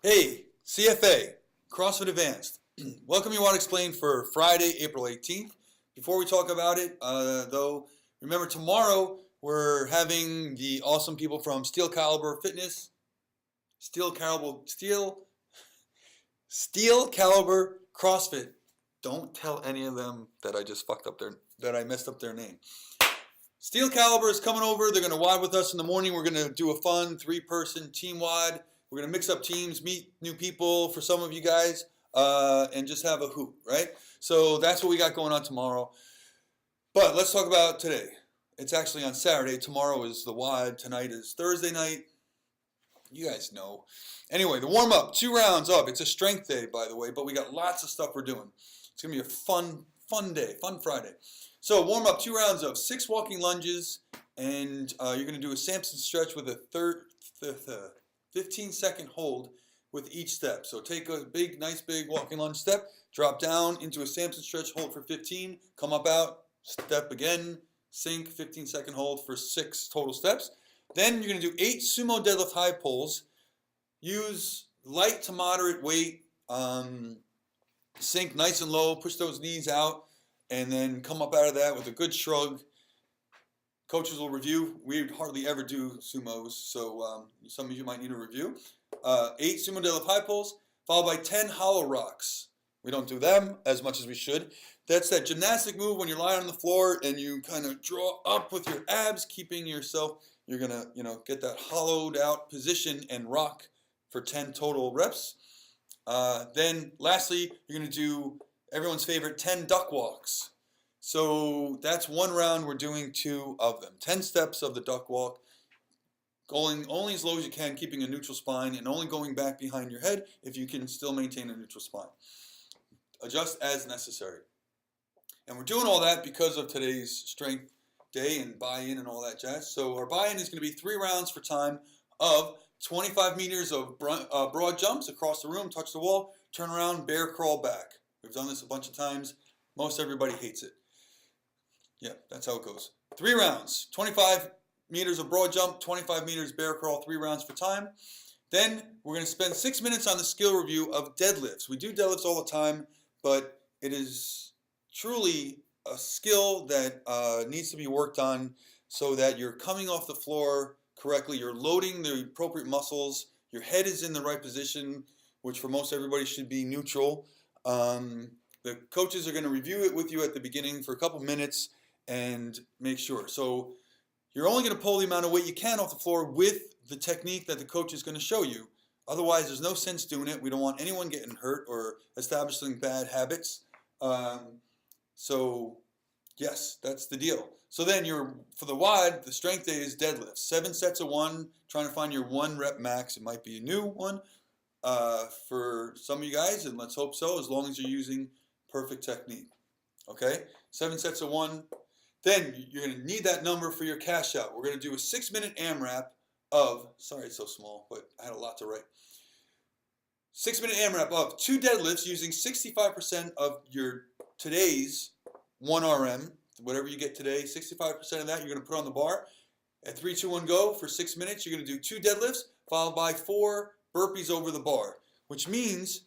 Hey, CFA, CrossFit Advanced. Welcome you WOD Explained for Friday, April 18th. Before we talk about it, though, remember tomorrow we're having the awesome people from Steel Caliber Fitness, Steel Caliber CrossFit. Don't tell any of them that I just that I messed up their name. Steel Caliber is coming over. They're going to WOD with us in the morning. We're going to do a fun 3-person team WOD. We're going to mix up teams, meet new people for some of you guys, and just have a hoot, right? So that's what we got going on tomorrow. But let's talk about today. It's actually on Saturday. Tomorrow is the WOD. Tonight is Thursday night. You guys know. Anyway, the warm-up, 2 rounds up. It's a strength day, by the way, but we got lots of stuff we're doing. It's going to be a fun day, fun Friday. So warm up, 2 rounds of 6 walking lunges, and you're going to do a Samson stretch with a 15-second hold with each step. So take a nice big walking lunge step, drop down into a Samson stretch, hold for 15, come up out, step again, sink, 15-second hold for 6 total steps. Then you're going to do 8 sumo deadlift high pulls. Use light to moderate weight, sink nice and low, push those knees out, and then come up out of that with a good shrug. Coaches will review. We hardly ever do sumos, so some of you might need a review. 8 sumo deadlift high pulls, followed by 10 hollow rocks. We don't do them as much as we should. That's that gymnastic move when you're lying on the floor and you kind of draw up with your abs, keeping yourself. You're gonna, get that hollowed out position and rock for 10 total reps. Then lastly, you're gonna do everyone's favorite 10 duck walks. So that's 1 round. We're doing 2 of them. 10 steps of the duck walk, going only as low as you can, keeping a neutral spine, and only going back behind your head if you can still maintain a neutral spine. Adjust as necessary. And we're doing all that because of today's strength day and buy-in and all that jazz. So our buy-in is going to be 3 rounds for time of 25 meters of broad jumps across the room, touch the wall, turn around, bear crawl back. We've done this a bunch of times. Most everybody hates it. Yeah, that's how it goes. 3 rounds, 25 meters of broad jump, 25 meters bear crawl, 3 rounds for time. Then we're going to spend 6 minutes on the skill review of deadlifts. We do deadlifts all the time, but it is truly a skill that needs to be worked on so that you're coming off the floor correctly, you're loading the appropriate muscles, your head is in the right position, which for most everybody should be neutral. The coaches are going to review it with you at the beginning for a couple minutes and make sure. So you're only going to pull the amount of weight you can off the floor with the technique that the coach is going to show you. Otherwise, there's no sense doing it. We don't want anyone getting hurt or establishing bad habits. So yes, that's the deal. So then for the WOD, the strength day is deadlifts. 7 sets of 1, trying to find your 1 rep max. It might be a new one for some of you guys, and let's hope so, as long as you're using perfect technique. Okay, 7 sets of 1. Then you're going to need that number for your cash out. We're going to do a 6-minute AMRAP of, sorry it's so small, but I had a lot to write. 6-minute AMRAP of 2 deadlifts using 65% of your today's 1 RM, whatever you get today, 65% of that you're going to put on the bar. At 3, 2, 1, go for 6 minutes, you're going to do 2 deadlifts followed by 4 burpees over the bar, which means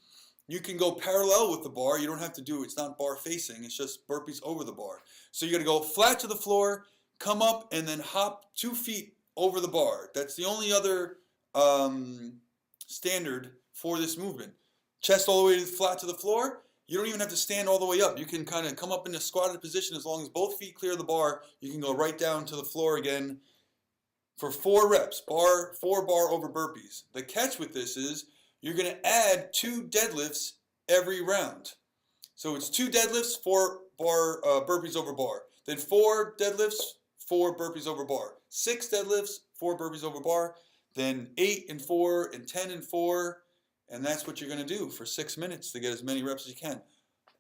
you can go parallel with the bar. You don't have to do it. It's not bar facing. It's just burpees over the bar. So you're going to go flat to the floor, come up, and then hop 2 feet over the bar. That's the only other standard for this movement. Chest all the way flat to the floor. You don't even have to stand all the way up. You can kind of come up in a squatted position. As long as both feet clear the bar, you can go right down to the floor again for 4 reps, 4 bar over burpees. The catch with this is you're going to add 2 deadlifts every round. So it's 2 deadlifts, 4 burpees over bar. Then 4 deadlifts, 4 burpees over bar. 6 deadlifts, 4 burpees over bar. Then 8 and 4 and 10 and 4. And that's what you're going to do for 6 minutes to get as many reps as you can.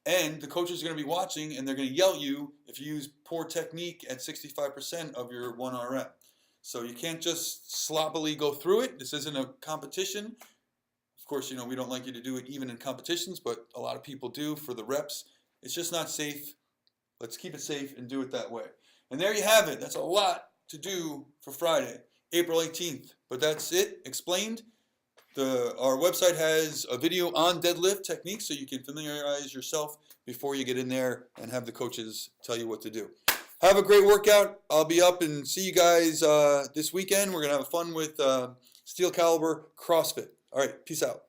And the coaches are going to be watching, and they're going to yell at you if you use poor technique at 65% of your 1 RM. So you can't just sloppily go through it. This isn't a competition. Of course, we don't like you to do it even in competitions, but a lot of people do for the reps. It's just not safe. Let's keep it safe and do it that way. And there you have it. That's a lot to do for Friday, April 18th. But that's it, explained. Our website has a video on deadlift techniques, so you can familiarize yourself before you get in there and have the coaches tell you what to do. Have a great workout. I'll be up and see you guys this weekend. We're going to have fun with Steel Caliber CrossFit. All right, peace out.